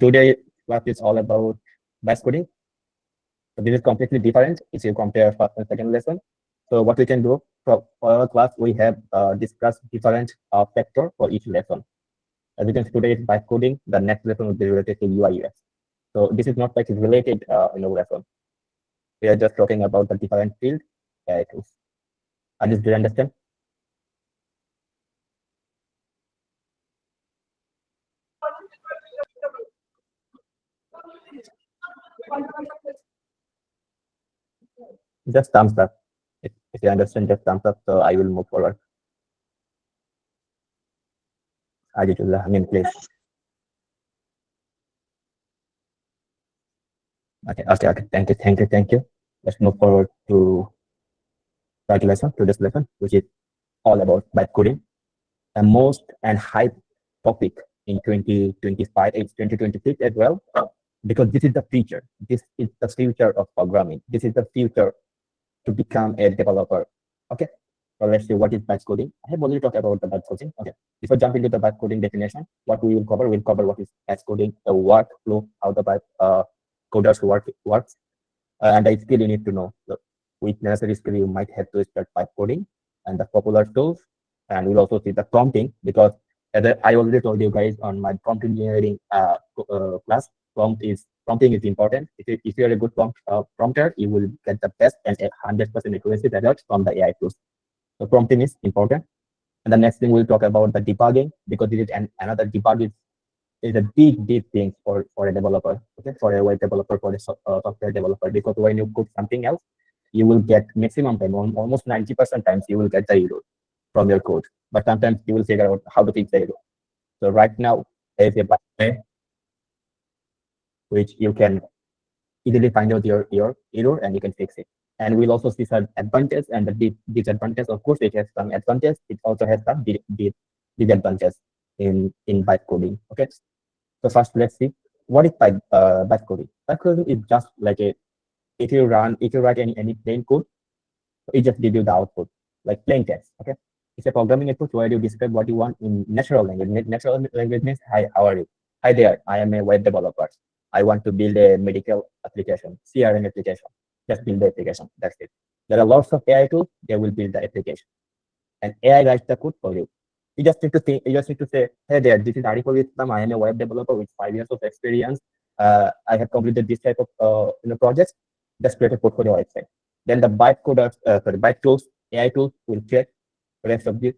Today class is all about batch coding. So this is completely different if you compare first and second lesson. So what we can do for our class, we have discussed different factors for each lesson. As you can see, today is batch coding. The next lesson will be related to UI UX. So this is not like related in a lesson. We are just talking about the different field AI tools. Do you understand? Just thumbs up. If you understand, just thumbs up. So I will move forward. Ajitullah, please. Okay. Thank you. Let's move forward to this lesson, which is all about batch coding, the most and hype topic in 2025. It's 2026 as well, because this is the future. This is the future of programming. This is the future to become a developer. Okay. So let's see what is batch coding. I have already talked about the batch coding. Okay. Before jumping into the batch coding definition, what we will cover, we'll cover what is batch coding, the workflow, how the batch coders works, and the skill you need to know. So with necessary skill, you might have to start batch coding and the popular tools. And we'll also see the prompting, because as I already told you guys on my prompt engineering class, prompting is important. If you're a good prompter, you will get the best and 100% accuracy results from the AI tools. So prompting is important. And the next thing we'll talk about the debugging, because this is another debug is a big thing for a developer, okay, for a web developer, for a software developer, because when you code something else, you will get maximum time, almost 90% times you will get the error from your code, but sometimes you will figure out how to fix the error. So right now, there's a button which you can easily find out your error and you can fix it. And we'll also see some advantages and the disadvantages. Of course, it has some advantages. It also has some disadvantages in batch coding. Okay. So first, let's see what is batch coding. Batch coding is just like if you write any plain code, it just gives you the output like plain text. Okay. It's a programming input where you describe what you want in natural language. Natural language means, hi, how are you? Hi there, I am a web developer. I want to build a medical application, CRM application. Just build the application. That's it. There are lots of AI tools. They will build the application, and AI writes the code for you. You just need to think. You just need to say, hey there, this is Arif Islam. I am a web developer with 5 years of experience. I have completed this type of projects. Just create a code for your website. Then the byte tools, AI tools will check the rest of the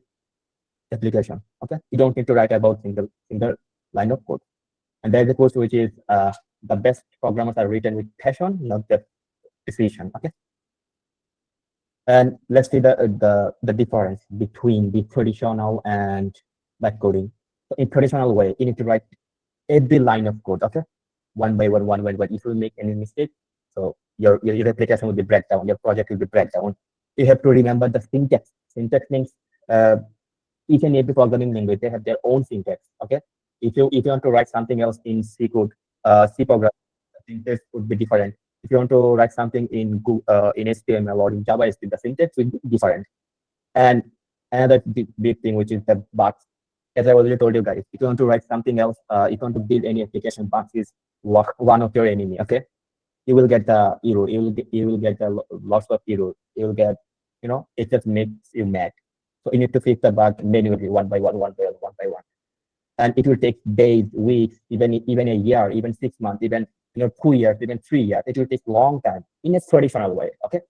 application. Okay, you don't need to write about single line of code. And there's a course which is the best programmers are written with passion, not just precision. Okay. And let's see the difference between the traditional and batch coding. So in traditional way, you need to write every line of code, okay, one by one. If you make any mistake, so your application will be breakdown, your project will be breakdown. You have to remember the syntax. Syntax means each and every programming language, they have their own syntax. Okay. If you want to write something else in C code, C program, the syntax would be different. If you want to write something in HTML or in JavaScript, the syntax will be different. And another big thing, which is the bugs. As I already told you guys, if you want to write something else, if you want to build any application, bugs is one of your enemy. Okay, you will get the error. You will get lots of error. You will get, it just makes you mad. So you need to fix the bug manually, one by one. And it will take days, weeks, even a year, even 6 months, even 2 years, even 3 years. It will take long time in a traditional way. Okay,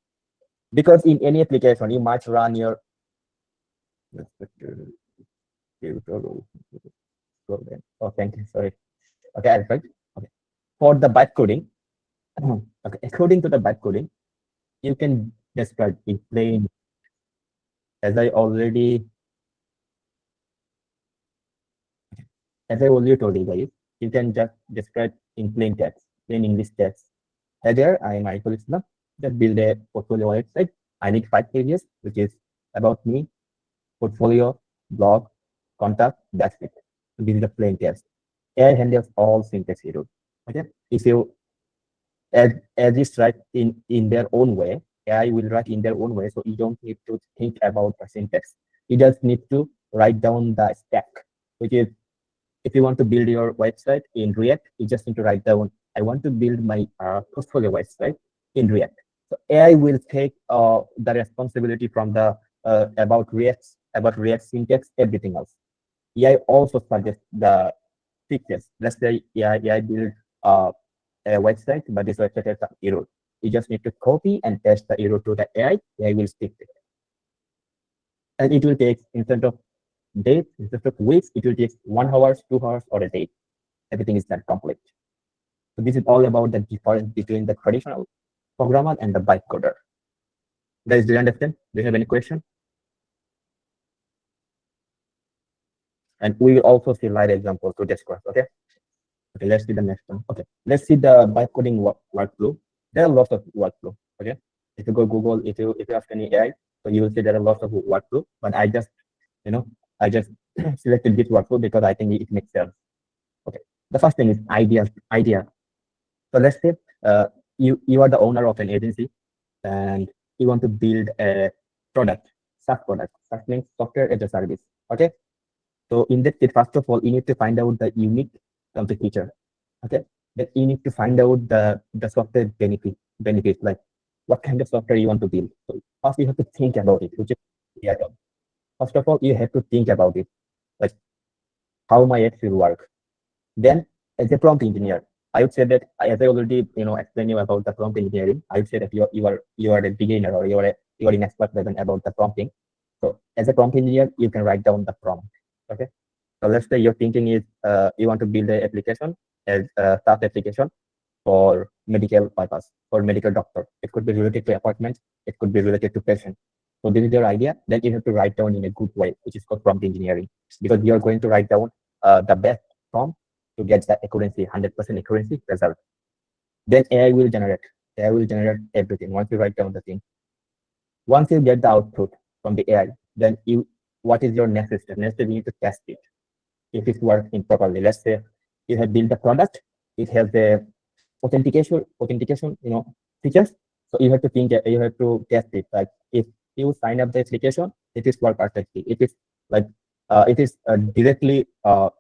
because in any application you might run your thank you, sorry. Okay, I'll try. Okay, for the batch coding, okay, according to the batch coding, you can describe in plain, as I already told you guys, you can just describe in plain text, plain English text. Here I am Arif Islam. Just build a portfolio website. I need 5 pages, which is about me, portfolio, blog, contact. That's it. So this is the plain text. AI handles all syntax errors. Okay. If you as it's write in their own way, AI will write in their own way. So you don't need to think about the syntax. You just need to write down the stack, which is if you want to build your website in React, you just need to write down, I want to build my portfolio website in React. So AI will take the responsibility from the about React syntax, everything else. AI also suggests the fixes. Let's say AI build a website, but this website has an error. You just need to copy and paste the error to the AI. AI will fix it. And it will take, instead of days, instead of weeks, it will take 1 hour, 2 hours, or a day. Everything is that complete. So this is all about the difference between the traditional programmer and the bytecoder. Guys, do you understand? Do you have any question? And we will also see live example to discuss. Okay. Okay, let's see the next one. Okay, let's see the bytecoding workflow. There are lots of workflow. Okay, if you go Google, if you ask any AI, so you will see there are lots of workflow. But I just selected this workflow because I think it makes sense. Okay, the first thing is idea. So let's say you are the owner of an agency and you want to build a product, SaaS product. SaaS means software as a service. Okay, so in that case, first of all, you need to find out the unique of the feature. Okay, then you need to find out the software benefit, like what kind of software you want to build. So first you have to think about it, which is first of all, you have to think about it, like how my app will work. Then as a prompt engineer, I would say that, as I already explained you about the prompt engineering, I would say that you are a beginner or you are an expert level about the prompting. So as a prompt engineer, you can write down the prompt. Okay. So let's say your thinking is you want to build an application as a SaaS application for medical purpose, for medical doctor. It could be related to appointments. It could be related to patients. So this is your idea. Then you have to write down in a good way, which is called prompt engineering, because you are going to write down the best prompt to get the accuracy, 100% accuracy result. Then AI will generate everything once you write down the thing. Once you get the output from the AI, then what is your next step? Next step, you need to test it. If it's working properly. Let's say you have built the product, it has the authentication, features. So you have to test it. Like if you sign up the application, it is work perfectly. It is like directly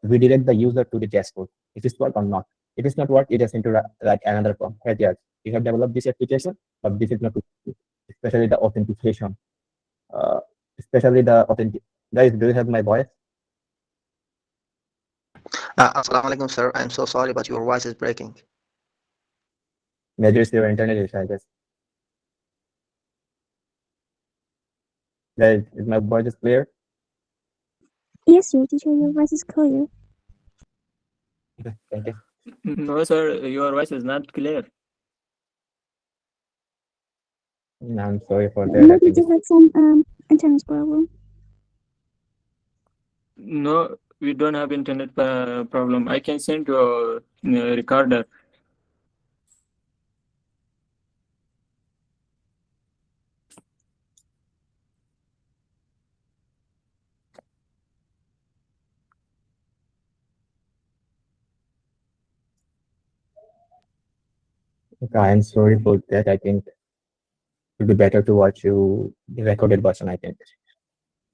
redirect the user to the dashboard. It is work or not. If it's not work, it is into like another problem. Yes, you have developed this application, but this is not, especially the authentication. Guys, do you have my voice? Assalamu alaikum, sir. I'm so sorry, but your voice is breaking. Maybe it's your internet issue, I guess. Guys, is my voice clear? Yes, your teacher, your voice is clear. Okay, thank you. No, sir, your voice is not clear. I'm sorry for that. Maybe you have some internet problem. No, we don't have internet problem. I can send you a recorder. Okay, I'm sorry for that. I think it would be better to watch the recorded version, I think.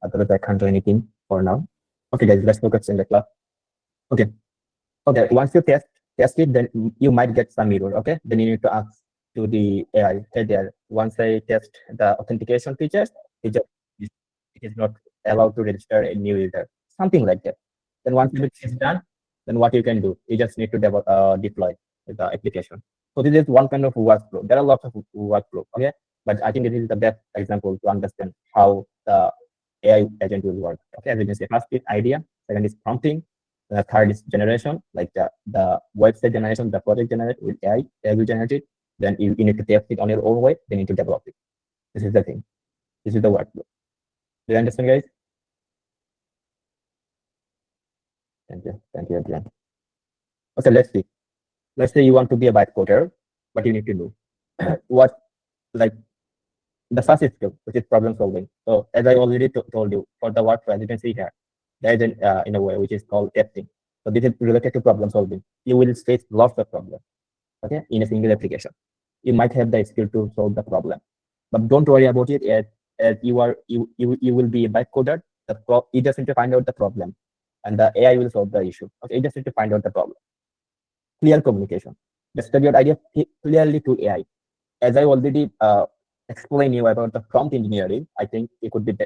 Otherwise, I can't do anything for now. Okay, guys, let's focus in the class. Okay. Okay, once you test it, then you might get some error. Okay, then you need to ask to the AI, hey there, once I test the authentication features, it is not allowed to register a new user, something like that. Then once it is done, then what you can do, you just need to deploy the application. So this is one kind of workflow. There are lots of workflow, okay? But I think this is the best example to understand how the AI agent will work. Okay, as you can see, first is idea, second is prompting, the third is generation, like the website generation, the project generate with AI will generate it. Then you need to test it on your own way, then you need to develop it. This is the thing. This is the workflow. Do you understand, guys? Thank you. Thank you, everyone. Okay, let's see. Let's say you want to be a bytecoder, what you need to do. Like the first skill, which is problem solving. So as I already told you, for the workflow, as you can see here, there is in a way which is called testing. So this is related to problem solving. You will face lots of problems, okay, in a single application. You might have the skill to solve the problem, but don't worry about it. As you will be a bytecoder. You just need to find out the problem. and the AI will solve the issue. Okay, you just need to find out the problem. Clear communication. Just tell your idea clearly to AI. As I already explained you about the prompt engineering, I think it could be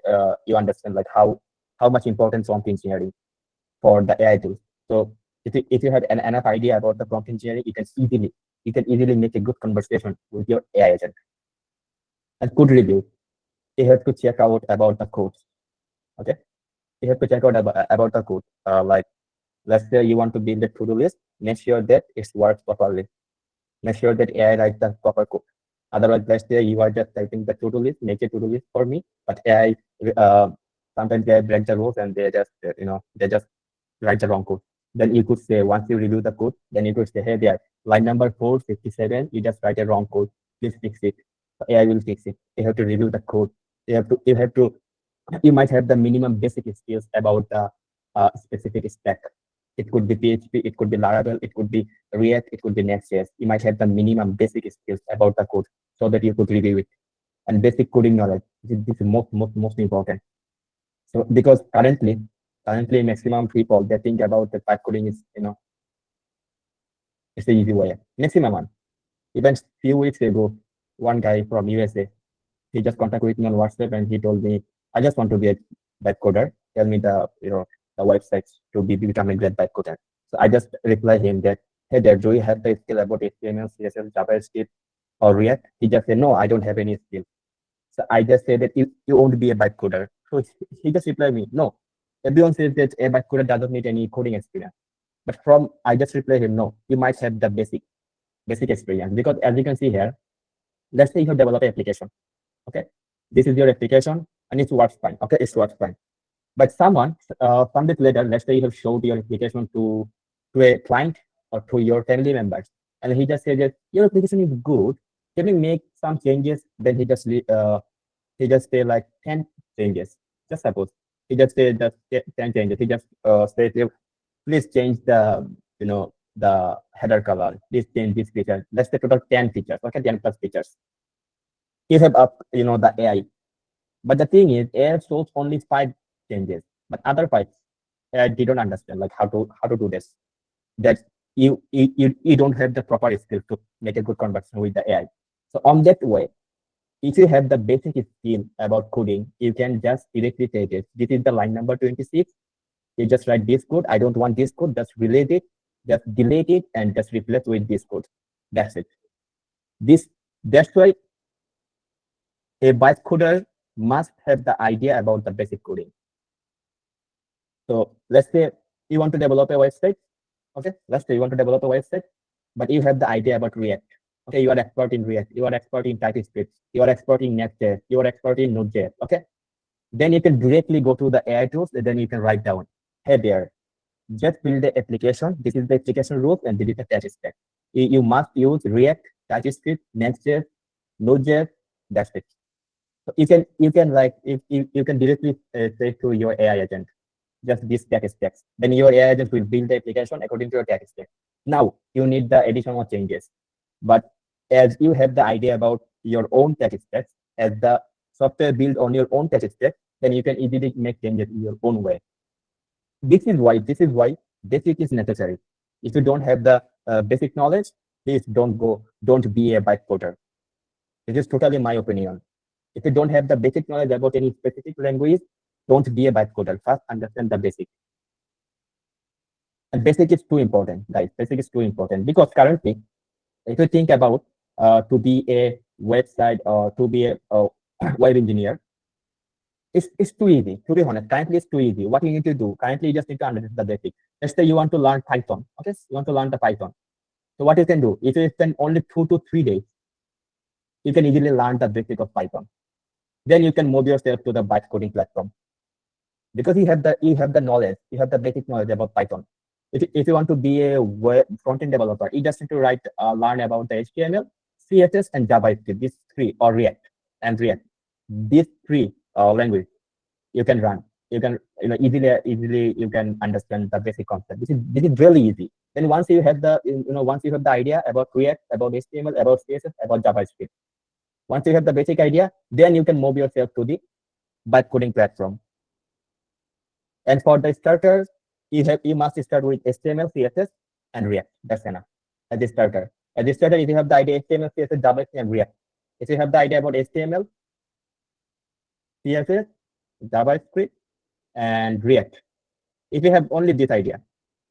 you understand like how much important prompt engineering for the AI tools. So if you have enough idea about the prompt engineering, you can easily make a good conversation with your AI agent. And code review, you have to check out about the code. Okay, you have to check out about the code. Like let's say you want to build a to-do list, make sure that it works properly. Make sure that AI writes the proper code. Otherwise, let's say you are just typing the to-do list, make a to-do list for me, but AI sometimes they break the rules and they just they just write the wrong code. Then you could say, once you review the code, then you could say, hey there, line number 457, you just write a wrong code, please fix it. So AI will fix it. You have to review the code. You might have the minimum basic skills about the specific stack. It could be PHP, it could be Laravel, it could be React, it could be Next.js. You might have the minimum basic skills about the code so that you could review it. And basic coding knowledge, this is most important. So because currently maximum people, they think about the pipe coding is, it's the easy way. Maximum one. Even few weeks ago, one guy from USA, he just contacted with me on WhatsApp and he told me, I just want to be a pipe coder. Tell me the websites to become a great pipe coder. So I just replied him that, hey there, do you have the skill about HTML, CSS, JavaScript, or React? He just said, no, I don't have any skill. So I just said that you won't be a pipe coder. So he just replied me, no. Everyone says that a pipe coder doesn't need any coding experience. But I just replied him, no, you might have the basic experience. Because as you can see here, let's say you develop an application. Okay, this is your application and it works fine. Okay, it works fine. But some days later, let's say you have showed your application to a client or to your family members, and he just said that your application is good. Can you make some changes? Then he just say like 10 changes. Just suppose he just said that 10 changes. He just said, please change the the header color. Please change this feature. Let's say total 10 features. Okay, 10 plus features. You have up the AI, but the thing is AI shows only 5 changes, but other 5 AI didn't understand like how to do this. That you don't have the proper skills to make a good conversation with the AI. So on that way, if you have the basic skill about coding, you can just directly take it. This is the line number 26. You just write this code. I don't want this code. Just relate it, just delete it, and just replace with this code. That's it. That's why a pipe coder must have the idea about the basic coding. So let's say you want to develop a website. Okay, let's say you want to develop a website, but you have the idea about React. Okay, you are expert in React, you are expert in TypeScript, you are expert in Next.js, you are expert in Node.js. Okay, then you can directly go to the AI tools, and then you can write down, hey there, just build the application. This is the application rules, and this is the tech stack. You must use React, TypeScript, Next.js, Node.js. That's it. So you can directly say to your AI agent, just these tech stacks. Then your AI agent will build the application according to your tech stack. Now you need the additional changes, but as you have the idea about your own tech stacks, as the software built on your own tech stack, then you can easily make changes in your own way. This is why basic is necessary. If you don't have the basic knowledge, please don't be a pipe coder. This is totally my opinion. If you don't have the basic knowledge about any specific language, don't be a pipe coder. First, understand the basic. And basic is too important, guys. Basic is too important because currently, if you think about to be a website or to be a web engineer, it's too easy. To be honest, currently it's too easy. What you need to do, currently you just need to understand the basic. Let's say you want to learn Python. Okay, you want to learn the Python. So what you can do, if you spend only 2 to 3 days, you can easily learn the basic of Python. Then you can move yourself to the byte coding platform. Because you have the knowledge, you have the basic knowledge about Python. If you want to be a front-end developer, you just need to learn about the HTML, CSS, and JavaScript. These 3, or React. These 3 language you can run. You can easily you can understand the basic concept. This is really easy. Then once you have the idea about React, about HTML, about CSS, about JavaScript, once you have the basic idea, then you can move yourself to the byte coding platform. And for the starters, you must start with HTML, CSS, and React. That's enough as a starter. As a starter, if you have the idea HTML, CSS, JavaScript, and React. If you have the idea about HTML, CSS, JavaScript, and React, if you have only this idea,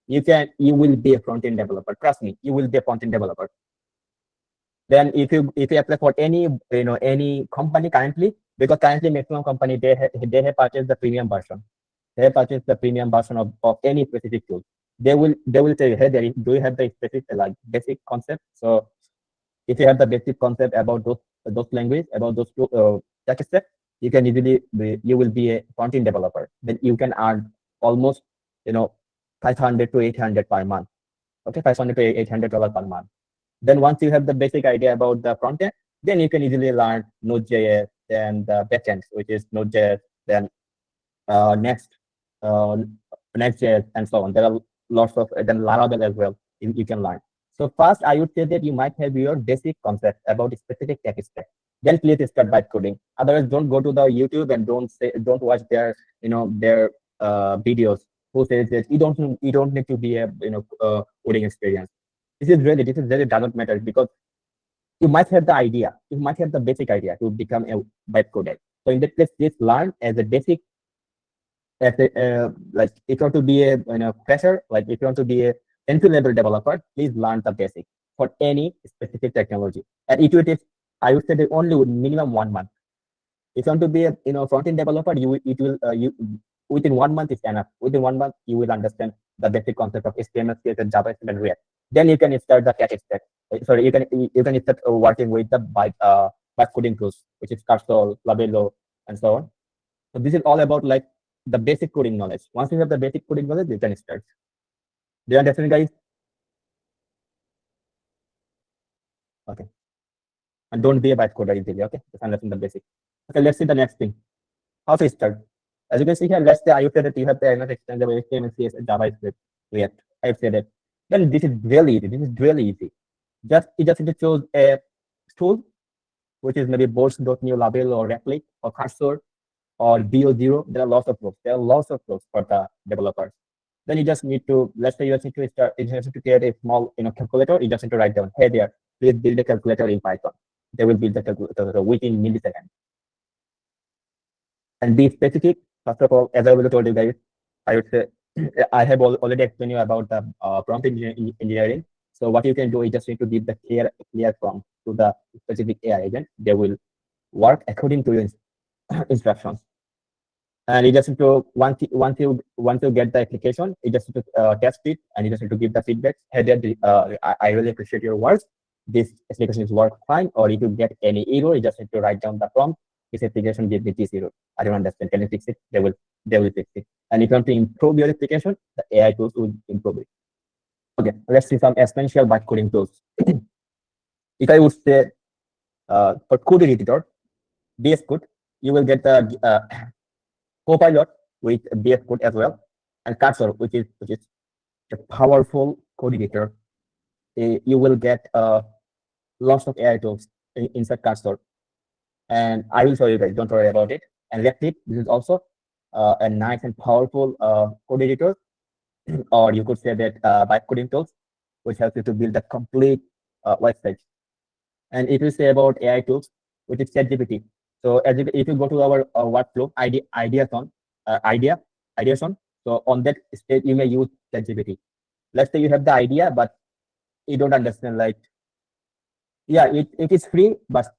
you will be a front-end developer. Trust me, you will be a front-end developer. Then if you apply for any company currently, because currently maximum company they have purchased the premium version. They have purchased the premium version of any specific tool. They will say, hey, do you have the specific basic concept? So if you have the basic concept about those language, about those tech stack, you can easily you will be a front-end developer. Then you can earn almost 500 to 800 per month. Okay, $500 to $800 per month. Then once you have the basic idea about the front end, then you can easily learn Node.js, then the backend, which is Node.js, then Next.js, and so on. There are lots of, then Laravel as well, you can learn. So first, I would say that you might have your basic concept about a specific tech stack. Then please start by coding. Otherwise, don't go to the YouTube and don't watch their videos who says that you don't need to be a coding experience. This really doesn't matter, because you might have the idea, you might have the basic idea to become a web coder. So in that case, just learn as a basic, like if you want to be a fresher, like if you want to be a entry-level developer, please learn the basic for any specific technology. And it will take, I would say, that only minimum 1 month. If you want to be a front-end developer, within 1 month is enough. Within 1 month, you will understand the basic concept of HTML, CSS, JavaScript, and React. Then you can start the tech stack. Sorry, you can start working with the byte coding tools, which is Cursor, Labello, and so on. So this is all about like the basic coding knowledge. Once you have the basic coding knowledge, you can start. Do you understand, guys? Okay. And don't be a byte coder easily. Okay, just understand the basic. Okay, let's see the next thing. How to start? As you can see here, let's say I would say that you have the extendable HTML, CSS, JavaScript, React. I've said it. Then this is really easy. This is really easy. You just need to choose a tool, which is maybe Bolts.new, Label, or Replit, or Cursor, or BO0. There are lots of tools. There are lots of tools for the developers. Then you just need to, let's say you just need to start. You just need to create a small, calculator. You just need to write down, hey there, please build a calculator in Python. They will build the calculator within milliseconds. And be specific. First of all, as I already told you guys, I would say I have already explained you about the prompt engineering. So what you can do is just need to give the clear prompt to the specific AI agent. They will work according to your instructions. And you just need to once you get the application, you just need to test it, and you just need to give the feedback. Hey, I really appreciate your work. This application is work fine. Or if you get any error, you just need to write down the prompt. This application gives me this error. I don't understand. Can you fix it? They will fix it. And if you want to improve your application, the AI tools will improve it. Okay, let's see some essential byte coding tools. If I would say for code editor, VS Code, you will get the Copilot with VS Code as well, and Cursor, which is a powerful code editor. You will get lots of AI tools inside Cursor. And I will show you guys, don't worry about it. And Replit, this is also a nice and powerful code editor, or you could say that byte coding tools, which helps you to build a complete website. And if you say about AI tools, which is ChatGPT. So if you go to our workflow, Ideason. So on that stage, you may use ChatGPT. Let's say you have the idea, but you don't understand, like, yeah, it is free, but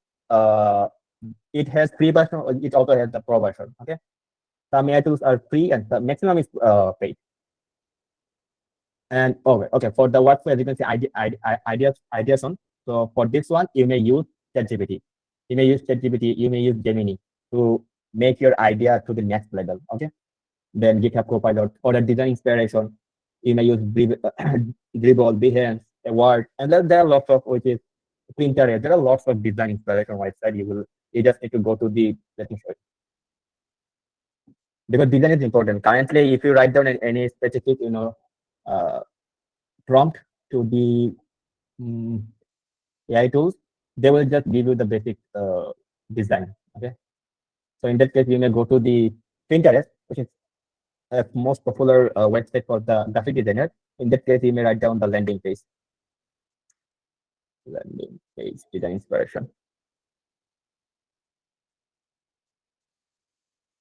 it has free version. It also has the pro version. Okay, some AI tools are free, and the maximum is paid. And okay, for the workflow, as you can see, Ideason. So for this one, you may use ChatGPT. You may use ChatGPT. You may use Gemini to make your idea to the next level. Okay, then GitHub Copilot. For the design inspiration, you may use Dribble, Behance, Word, and then there are lots of, which is Pinterest. There are lots of design inspiration website. You just need to go to the, let me show you. Because design is important. Currently, if you write down any specific, prompt to the AI tools, they will just give you the basic design. Okay. So in that case, you may go to the Pinterest, which is most popular website for the graphic designer. In that case, you may write down the landing page. Landing page design inspiration.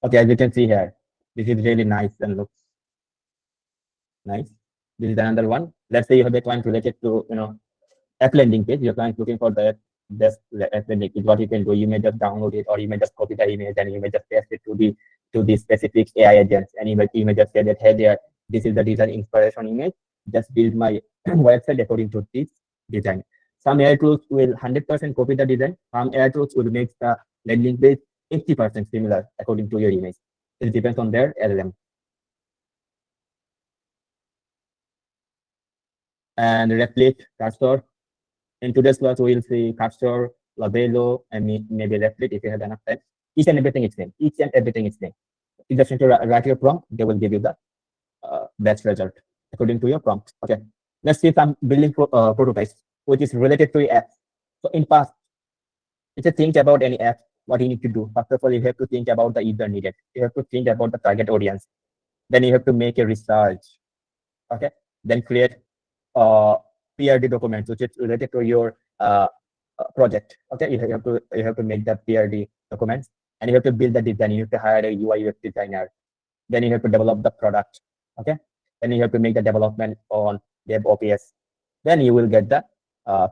Okay, as you can see here, this is really nice and looks nice. This is another one. Let's say you have a client related to, app landing page. Your client looking for the best app landing page. What you can do, you may just download it, or you may just copy the image and you may just paste it to the specific AI agents, and you may just say that, hey there, this is the design inspiration image. Just build my website according to this design. Some AI tools will 100% copy the design. Some AI tools will make the landing page 80% similar according to your image. It depends on their LLM. And replicate cursor. In today's class, we will see cursor, labello, and maybe replicate if you have enough time. Each and everything is same. Each and everything is same. You just need to write your prompt. They will give you the best result according to your prompt. Okay. Let's see some building prototypes, which is related to apps. So in past, if you think about any app, what you need to do, first of all, you have to think about the user needed. You have to think about the target audience. Then you have to make a research. Okay. Then create PRD documents, which is related to your project. Okay. You have to make the PRD documents, and you have to build the design. You have to hire a UI UX designer. Then you have to develop the product. Okay. Then you have to make the development on DevOps. Then you will get the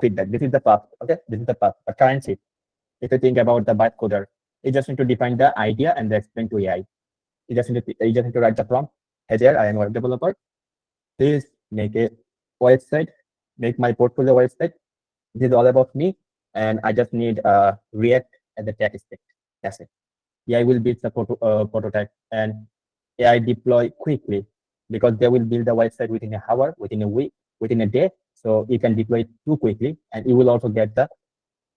feedback. This is the path. Okay. This is the path. But currently, if you think about the bytecoder, you just need to define the idea and explain to AI. You just need to write the prompt. Hey there, I am a web developer. Please make a website. Make my portfolio website. This is all about me, and I just need React as a tech stack. That's it. AI will build the prototype, and AI deploy quickly because they will build the website within an hour, within a week, within a day. So you can deploy it too quickly, and you will also get the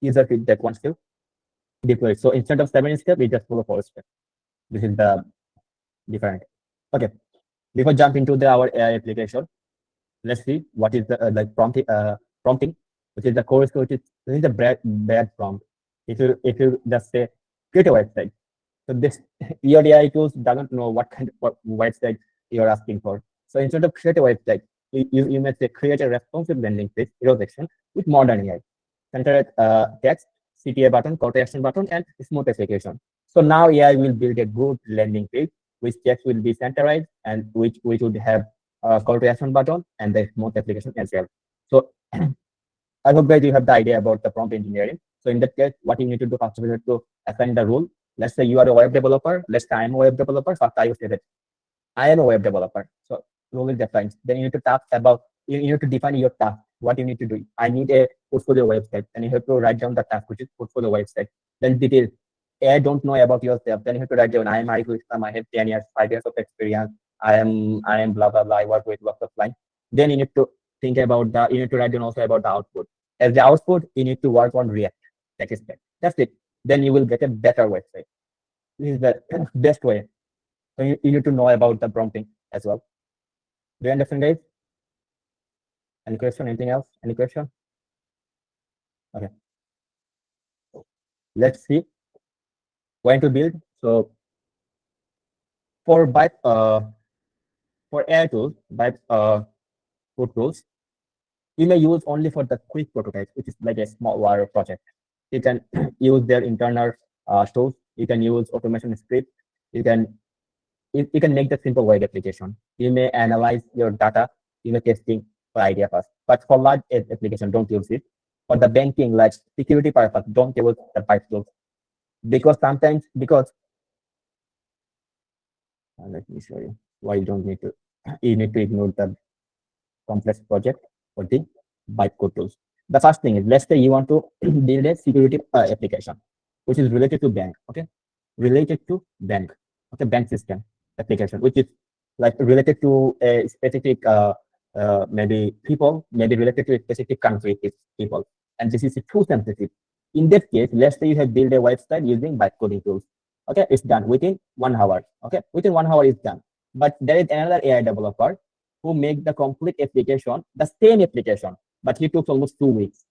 user feedback once you deploy it. So instead of 7 steps, we just follow 4 steps. This is the different. Okay. Before jump into our AI application, let's see what is the prompting, which is the core skill. This is the bad prompt. If you just say create a website, so this your AI tools doesn't know what kind of website you're asking for. So instead of create a website, you may say create a responsive landing page section with modern AI, centered text, CTA button, call to action button, and smooth application. So now AI will build a good landing page, which text will be centralized and which would have a call to action button and the smooth application as well. So I hope guys you have the idea about the prompt engineering. So in that case, what you need to do first is to assign the role. Let's say you are a web developer. Let's say I am a web developer. First I will say that I am a web developer. So role is defined. Then you need to talk about, you need to define your task. What you need to do. I need a portfolio website, and you have to write down the task, which is portfolio website. Then details. I don't know about yourself. Then you have to write down, I am Arif. I have 10 years, 5 years of experience. I am blah blah blah. I work with lots of clients. Then you need to think about you need to write down also about the output. As the output, you need to work on React. That's it. Then you will get a better website. This is the best way. So you need to know about the prompting as well. Do you understand, guys? Any question? Anything else? Any question? Okay. Let's see. Going to build. So for AI tools, code tools, you may use only for the quick prototype, which is like a small wire project. You can use their internal tools. You can use automation script. You can make the simple web application. You may analyze your data. You may testing for idea first. But for large application, don't use it. For the banking, like security purpose, don't use the pipe tools. Because sometimes, let me show you why you don't need to. You need to ignore the complex project for the bytecode tools. The first thing is, let's say you want to build a security application, which is related to bank. Okay, related to bank. Okay, bank system application, which is like related to a specific maybe people, maybe related to a specific country people, and this is too sensitive. In that case, let's say you have built a website using bytecoding tools. Okay, it's done within 1 hour. Okay, within 1 hour it's done. But there is another AI developer who make the complete application, the same application, but he took almost 2 weeks.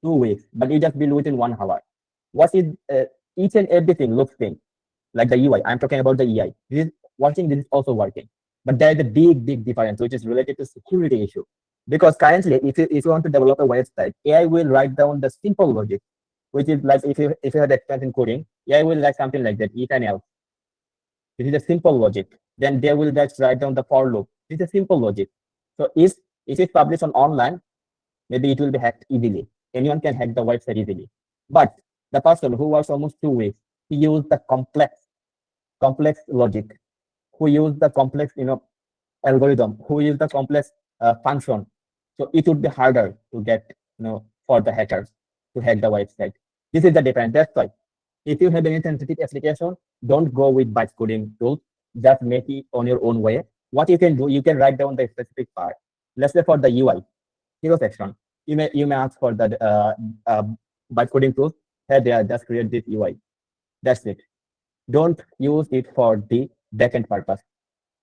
2 weeks, but you just build within 1 hour. What is each and everything looks same, like the UI. I'm talking about the UI. This is watching this is also working. But there is a big difference, which is related to security issue. Because currently, if you want to develop a website, AI will write down the simple logic, which is like if you have experience in coding, AI will like something like that, if and else. This is a simple logic. Then they will just write down the for loop. This is a simple logic. So if it's published on online, maybe it will be hacked easily. Anyone can hack the website easily. But the person who works almost 2 weeks, he used the complex logic, who used the complex, algorithm, who used the complex function. So it would be harder to get, for the hackers to hack the website. This is the difference. That's why if you have any sensitive application, don't go with byte coding tools. Just make it on your own way. What you can do, you can write down the specific part. Let's say for the UI, hero section, you may ask for the byte coding tools. Here they are, just create this UI. That's it. Don't use it for the backend purpose.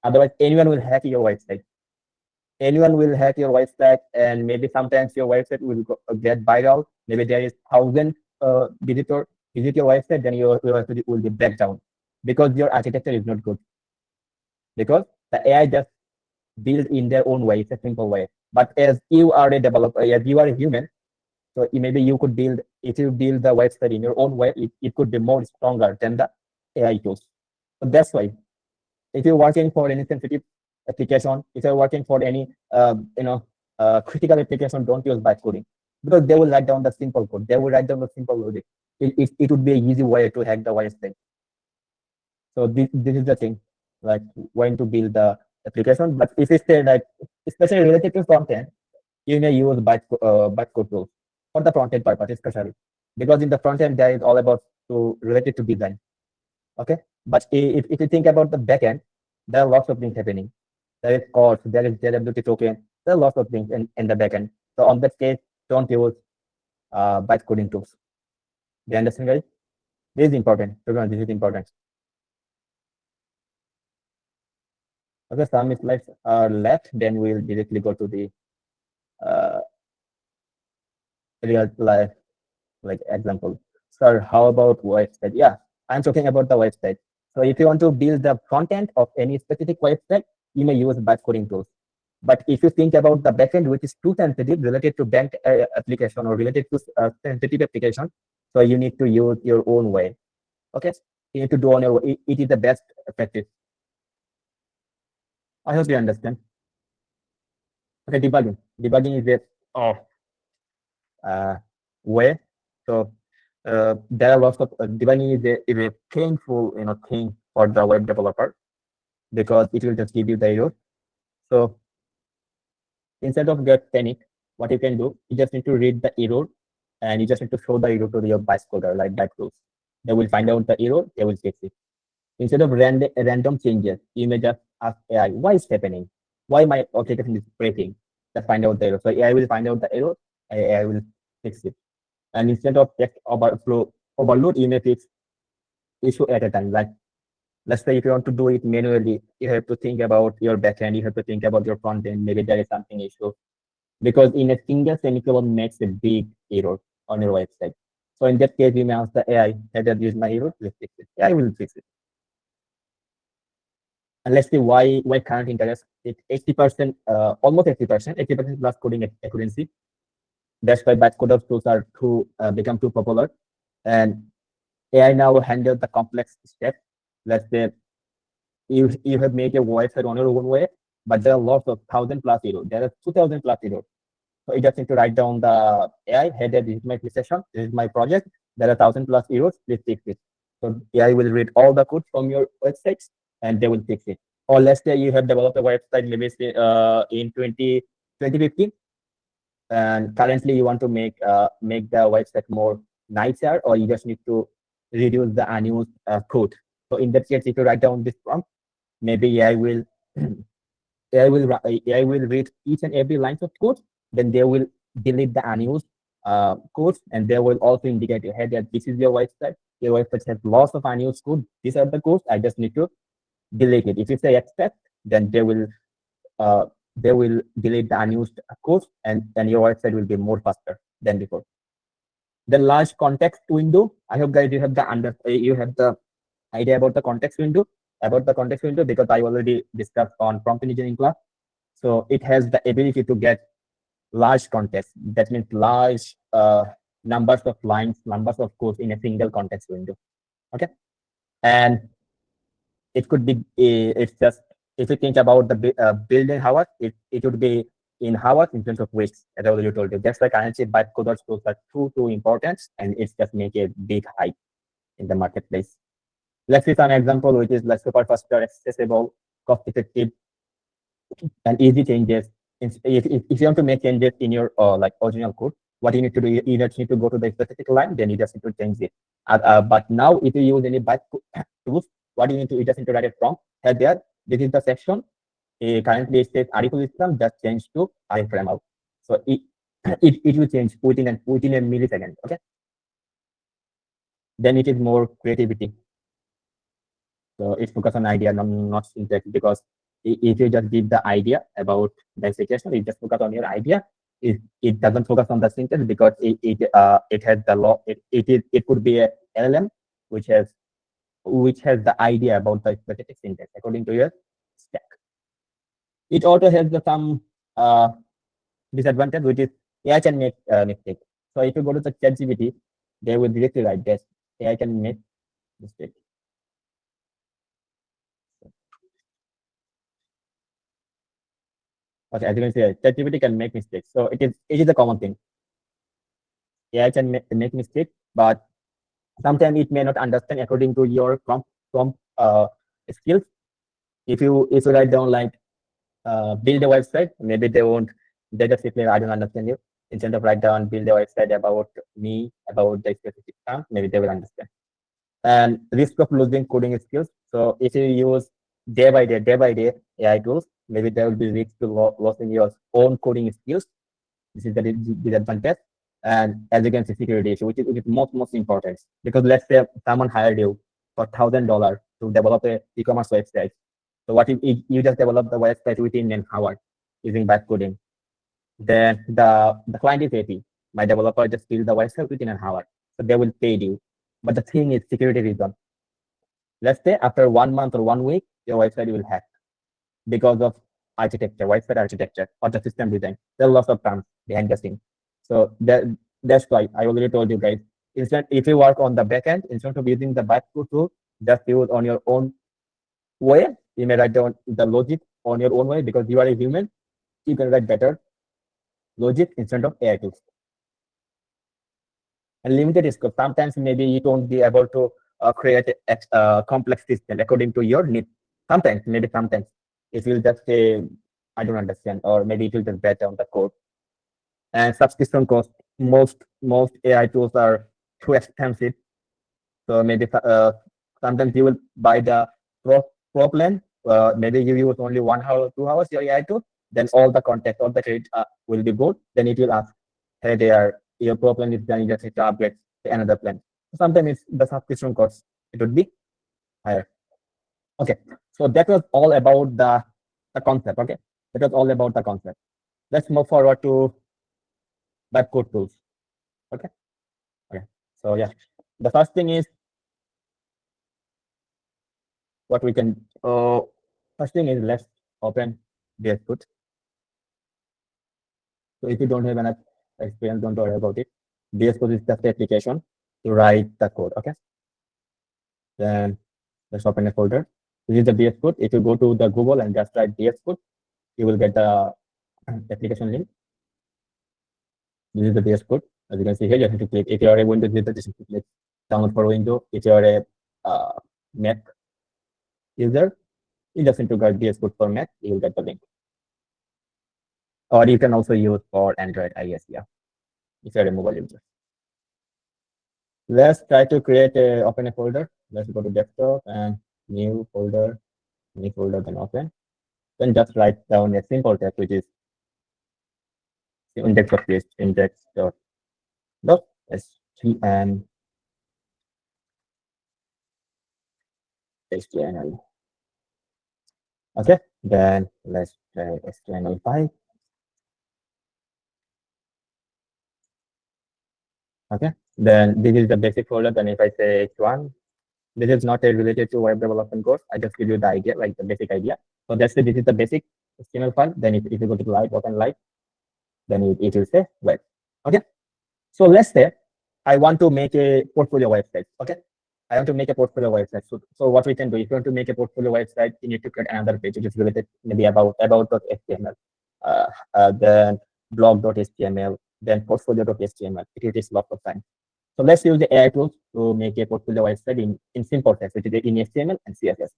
Otherwise, anyone will hack your website. Anyone will hack your website, and maybe sometimes your website will get viral. Maybe there is 1,000 visitor visit your website, then your website will be back down because your architecture is not good. Because the AI just build in their own way. It's a simple way. But as you are a developer, as you are a human, so maybe you could build, if you build the website in your own way, it could be more stronger than the AI tools. So that's why, if you're working for any sensitive application, if you're working for any critical application, don't use byte coding, because they will write down the simple code. They will write down the simple logic. It would be an easy way to hack the website. So this is the thing, like when to build the application. But if it's like especially related to front end, you may use byte code tools for the front end purpose, especially because in the front end there is all about related to design. Okay, but if you think about the back end, there are lots of things happening. There is codes, there is JWT token, there are lots of things in the back end. So on that case, don't use byte coding tools. Do you understand, guys? This is important. This is important. Okay, some slides are left, then we'll directly go to the real life like example. So how about website? Yeah, I'm talking about the website. So if you want to build the front end of any specific website, you may use byte coding tools. But if you think about the backend, which is too sensitive, related to bank application or related to sensitive application, so you need to use your own way. Okay, you need to do on your way. It is the best practice. I hope you understand. Okay, debugging. Debugging is a way. So there are lots of debugging is a painful thing for the web developer, because it will just give you the error. So instead of get panic, what you can do, you just need to read the error, and you just need to show the error to your bytecoder, like byte tools. They will find out the error, they will fix it. Instead of random changes, you may just ask AI, why is happening? Why my application is breaking? Just find out the error. So AI will find out the error, AI will fix it. And instead of text overload, you may fix issue at a time. Like, let's say if you want to do it manually, you have to think about your backend, you have to think about your front end, maybe there is something issue. Because in a single semicolon makes a big error on your website. So in that case, you may ask the AI, that is my error, let's fix it. AI will fix it. And let's see why current interest is 80%, almost 80% plus coding accuracy. That's why bytecode tools are become too popular. And AI now handle the complex steps. Let's say you have made a website on your own way, but there are lots of 1,000 plus errors. There are 2,000 plus errors. So you just need to write down the AI, hey, this is my session, this is my project. There are 1,000 plus errors, please fix it. So AI will read all the code from your websites and they will fix it. Or let's say you have developed a website maybe in 2015, and currently you want to make the website more nicer, or you just need to reduce the unused code. So in that case, if you write down this prompt, maybe AI will read each and every line of code, then they will delete the unused codes, and they will also indicate your head that this is your website. Your website has lots of unused code. These are the codes. I just need to delete it. If you say accept, then they will delete the unused codes, and your website will be more faster than before. The large context window. I hope guys you have the idea about the context window. about the context window because I already discussed on prompt engineering class. So it has the ability to get large context. That means large numbers of lines, numbers of codes in a single context window. Okay, and it could be it's just if you think about the building hours, it would be in hours in terms of weeks, as I already told you. Just like currency bytecoders tools are too important, and it's just make a big hype in the marketplace. Let's see some example, which is like super faster, accessible, cost effective, and easy changes. If you want to make changes in your like original code, what you need to do, you just need to go to the specific line, then you just need to change it. But now if you use any bytecode tools, what you need to, you just need to write a prompt. Head there, this is the section. Currently it says Islam, just change to Arif out. So it will change within a millisecond. Okay. Then it is more creativity. So it's focused on idea, not syntax, because if you just give the idea about the situation, it just focus on your idea. It doesn't focus on the syntax because it has the law. It could be a LLM which has the idea about the specific syntax according to your stack. It also has some disadvantage, which is AI can make mistake. So if you go to the ChatGPT, they will directly write this. AI can make mistake. Okay, as you can see, ChatGPT can make mistakes. So it is a common thing. AI can make mistake, but sometimes it may not understand according to your prompt skills. If you write down like build a website, maybe they just simply I don't understand you. Instead of write down build a website about me, about the specific term, maybe they will understand. And risk of losing coding skills. So if you use day by day AI tools, maybe there will be risk to losing your own coding skills. This is the disadvantage. And as you can see, security issue, which is most important. Because let's say someone hired you for $1,000 to develop an e-commerce website. So what if you just develop the website within an hour using bad coding? Then the client is happy. My developer just built the website within an hour. So they will pay you. But the thing is security reason. Let's say after 1 month or 1 week, your website will hack because of architecture, website architecture, or the system design. There are lots of terms behind the scene. So that's why I already told you guys. Instead, if you work on the backend, instead of using the bytecode tool, just use on your own way. You may write down the logic on your own way because you are a human. You can write better logic instead of AI tools. And limited scope. Sometimes maybe you don't be able to create a complex system according to your need. Sometimes it will just say, I don't understand, or maybe it will just break down the code. And subscription cost. Most AI tools are too expensive. So maybe sometimes you will buy the pro plan. Maybe you use only 1 hour, 2 hours your AI tool. Then all the context, all the credit will be good. Then it will ask, hey, your pro plan is done. You just need to upgrade to another plan. Sometimes it's the subscription cost. It would be higher. Okay, so that was all about the concept. Okay, that was all about the concept. Let's move forward to bytecode tools. Okay. So yeah, the first thing is what we can. First thing is let's open bytecode. So if you don't have enough experience, don't worry about it. bytecode is just the application to write the code. Okay. Then let's open a folder. This is the bytecode. If you go to the Google and just write bytecode, you will get the application link. This is the bytecode. As you can see here, you have to click. If you are a Windows user, just click download for Windows. If you are a Mac user, you just need to get bytecode for Mac. You will get the link. Or you can also use for Android, iOS. Yeah, if you are a mobile user. Let's try to open a folder. Let's go to desktop and new folder, then open. Then just write down a simple text, which is index.php, index.html. Okay, then let's try HTML5. Okay, then this is the basic folder. Then if I say H1, This is not related to web development course. I just give you the idea, like the basic idea. So let's say this is the basic HTML file. Then if you go to live, open live, then it will say web. Okay. So let's say I want to make a portfolio website. Okay. I want to make a portfolio website. So what we can do, if you want to make a portfolio website, you need to create another page which is related maybe about.html, then blog.html, then portfolio.html. It takes lots of time. So let's use the AI tools to make a portfolio website in simple text, which is in HTML and CSS.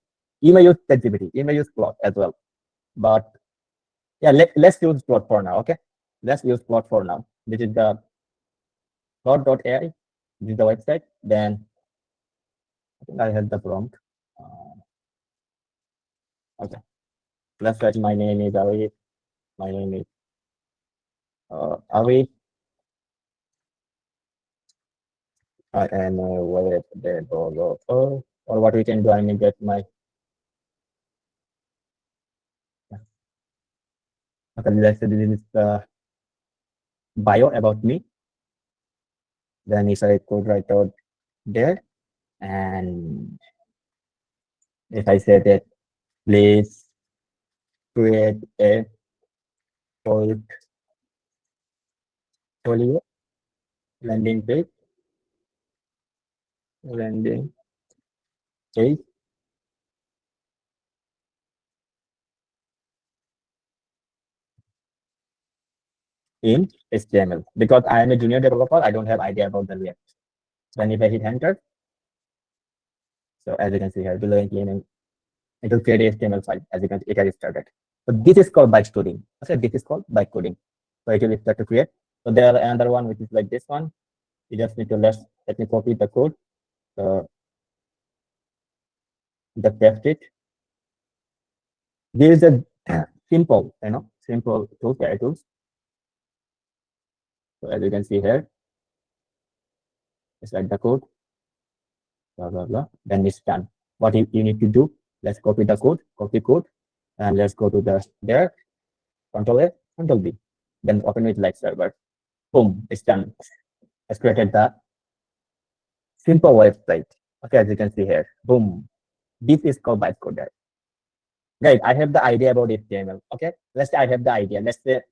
You may use ChatGPT, you may use Plot as well. But yeah, let's use Plot for now, okay? Let's use Plot for now. This is the Plot.ai. This is the website. Then I think I had the prompt. Okay. Let's write my name is Arif. My name is Arif. I am a web developer. Or what we can do, I may get my okay, let's say this is the bio about me. Then if I could write out there, and if I say that please create a portfolio landing page in HTML. Because I am a junior developer, I don't have idea about the React. Then if I hit enter, so as you can see here below, it will create a HTML file. As you can see, it has started. So this is called byte coding. Okay, this is called byte coding. So it will start to create. So there are another one which is like this one. You just need to let me copy the code. Just paste it. There is a simple, simple tools, AI tools. So as you can see here, just write the code, blah, blah, blah. Then it's done. What you need to do, let's copy the code, and let's go to there, Control A, Control B. Then open with live server. Boom, it's done. It's created the simple website. Okay, as you can see here, boom. This is called bytecode. Guys, I have the idea about HTML. Okay, let's say I have the idea. Let's say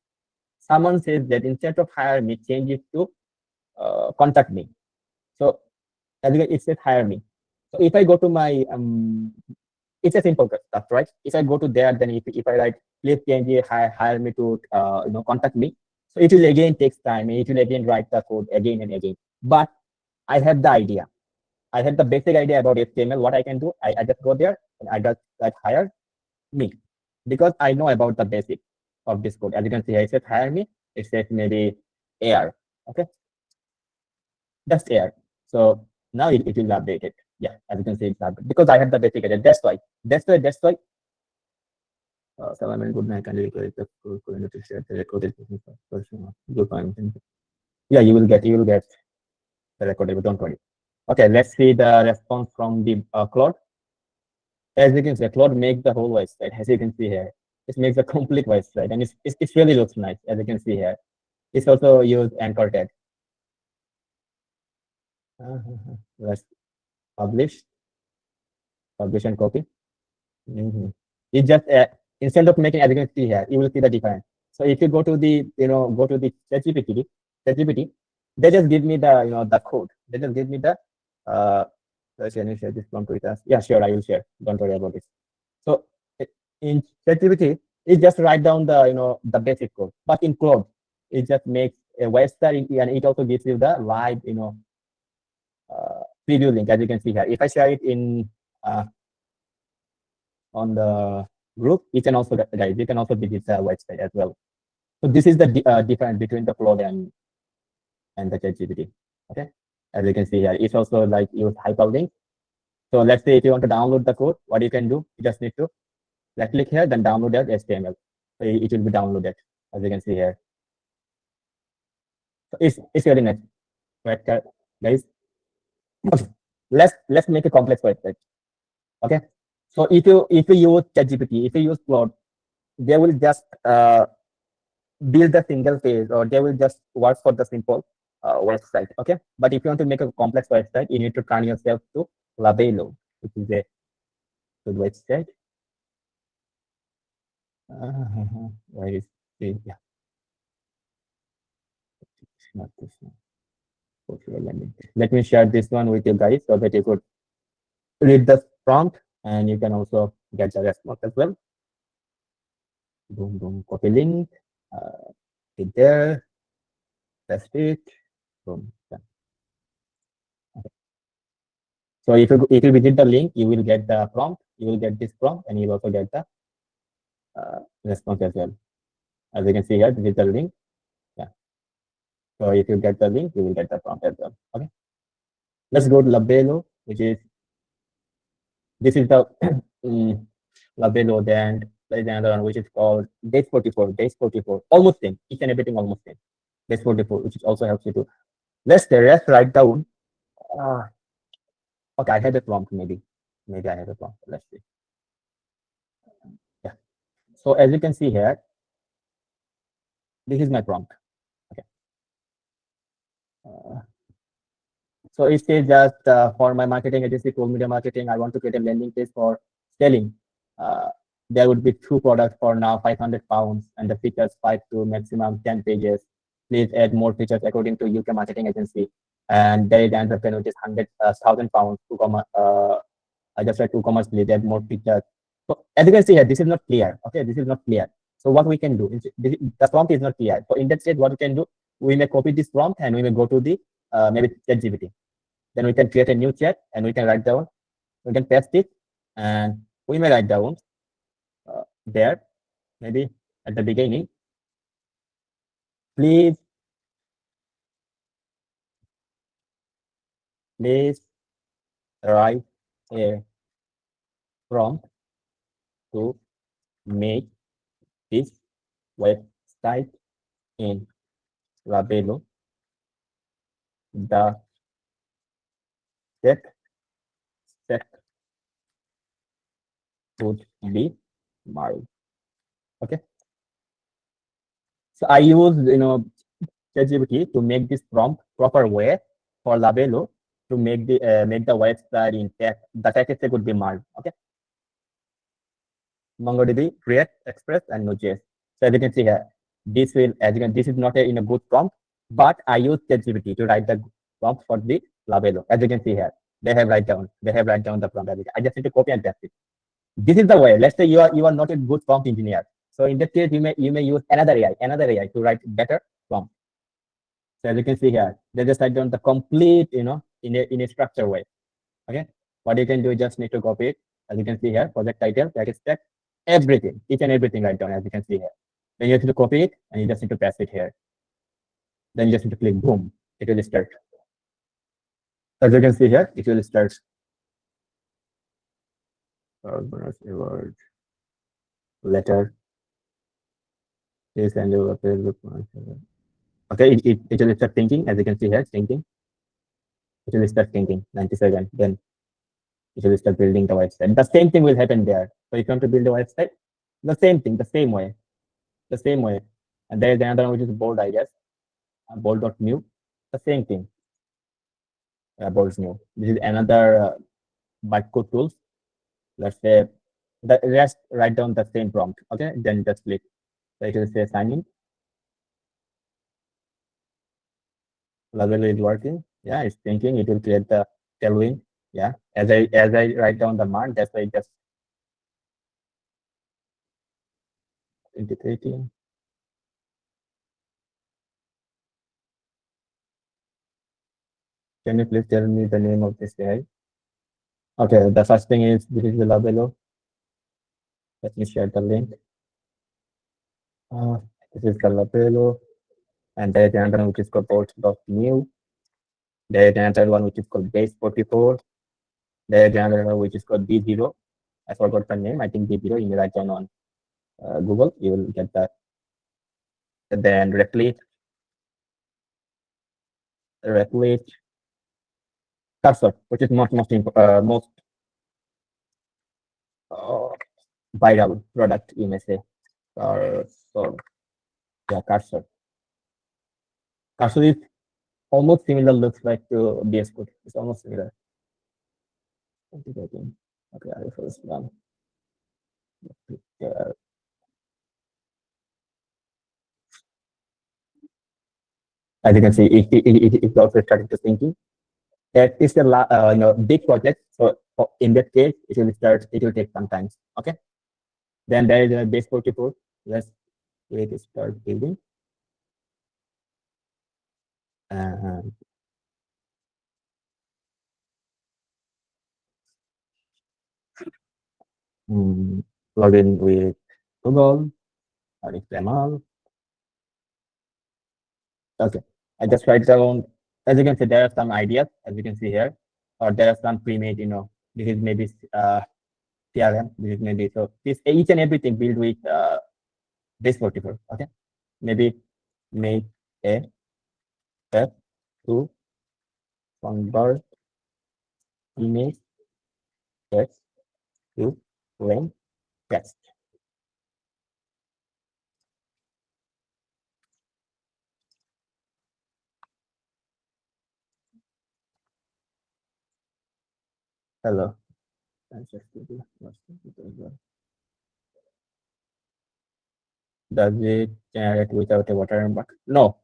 someone says that instead of hire me, change it to contact me. So as you can, it says hire me. So if I go to my it's a simple stuff, right? If I go to there, then if I write please change it, hire me to contact me. So it will again takes time. It will again write the code again and again. But I have the idea. I have the basic idea about HTML. What I can do, I just go there and I just like hire me, because I know about the basic of this code. As you can see, it says hire me. It says maybe air. Okay, that's air. So now it will update it. Yeah, as you can see, it's updated because I have the basic idea. That's why. Salaman, good night. Can you to share the recorded version? Yeah, you will get the recorded. Don't worry. Okay, let's see the response from the Claude. As you can see, Claude makes the whole website. As you can see here, it makes a complete website, and it really looks nice. As you can see here, it's also used anchor tag. Let's publish and copy. It just instead of making, as you can see here, you will see the difference. So if you go to the ChatGPT, they just give me the the code. They just give me the can you share this prompt with us? Yeah, sure, I will share. Don't worry about it. So in ChatGPT, it just write down the the basic code. But in Claude, it just makes a website, and it also gives you the live preview link, as you can see here. If I share it in on the group, you can also visit the website as well. So this is the difference between the Claude and the ChatGPT. Okay, as you can see here, it's also like use hyperlink. So let's say if you want to download the code, what you can do, you just need to click here, then download as HTML. So it will be downloaded, as you can see here. So it's really nice, right, guys? Okay. Let's make a complex website. Okay. So if you use ChatGPT, if you use Claude, they will just build a single page, or they will just work for the simple website. Okay. But if you want to make a complex website, you need to turn yourself to Labelo, which is a good website. Where is it? Yeah. It's not this one. Okay, let me share this one with you guys so that you could read the prompt and you can also get the response as well. Boom, boom, copy link. It there. That's it. Boom. Done. Okay. So if you visit the link, you will get the prompt. You will get this prompt, and you will also get the response as well. As you can see here, this is the link. Yeah. So if you get the link, you will get the prompt as well. Okay. Let's go to Labelo, which is this is the Labelo. Then there is another one which is called Days 44. Days 44. Almost same. Each and everything almost same. Days 44, which also helps you to. Let's write down. Okay, I had a prompt. Maybe I have a prompt. Let's see. Yeah. So as you can see here, this is my prompt. Okay. So it says just for my marketing agency, Cool Media Marketing, I want to create a landing page for selling. There would be 2 products for now, £500, and the features 5 to maximum 10 pages. Please add more features according to UK marketing agency. And there is an entrepreneur which is £100,000. I just said WooCommerce, please add more features. So as you can see here, this is not clear. Okay, this is not clear. So what we can do is the prompt is not clear. So in that state, what we can do, we may copy this prompt and we may go to the maybe ChatGPT. Then we can create a new chat and we can write down. We can paste it and we may write down there, maybe at the beginning. Please write a prompt to make this website in Labelo. The set would be married. Okay. So I use ChatGPT to make this prompt proper way for Labelo to make the website in text. The text would be married. Okay. MongoDB, React, Express, and Node.js. So as you can see here, this is not in a good prompt, but I use ChatGPT to write the prompt for the Labelo. As you can see here, they have write down the prompt. I just need to copy and paste it. This is the way. Let's say you are not a good prompt engineer. So in that case, you may use another AI to write better prompt. So as you can see here, they just write down the complete, in a structured way. Okay. What you can do is just need to copy it. As you can see here, project title, package text, everything, each and everything write down, as you can see here. Then you have to copy it and you just need to paste it here. Then you just need to click boom. It will start. As you can see here, it will start. Letter. Yes, and okay, it will start thinking, as you can see here, thinking. It will start thinking, 97. Then it will start building the website. The same thing will happen there. So if you want to build a website, the same thing, the same way. And there is another one which is bold, I guess. Bold.new. The same thing. Bold new. This is another bytecode tools. Let's say the rest, write down the same prompt. Okay, then just click. So it will say sign in. Labelo is working. Yeah, it's thinking. It will create the tailwind. Yeah, as I write down the mark, that's why it just integrating. Can you please tell me the name of this AI? Okay, the first thing is this is the Labelo. Let me share the link. This is the Labelo, and there is another one which is called bolt.new. There is another one which is called base 44. There is another one which is called B0. I forgot the name. I think B0. You may write down on Google. You will get that. And then replete cursor, which is most viral product, you may say. Yeah, cursor. Cursor is almost similar, looks like to VS Code. It's almost similar. this one. As you can see, it's also starting to thinking. That is the big project. So in that case, it will start. It will take some time. Okay. Then there is a base 44. Let's wait to start building. Log in with Google or XML. Okay, I just write down. As you can see, there are some ideas, as you can see here, or there are some pre-made. This is maybe CRM. This is maybe so. This each and everything built with base 44. Okay, maybe make a step to convert image text to plain text. Hello. Does it generate without a watermark? No.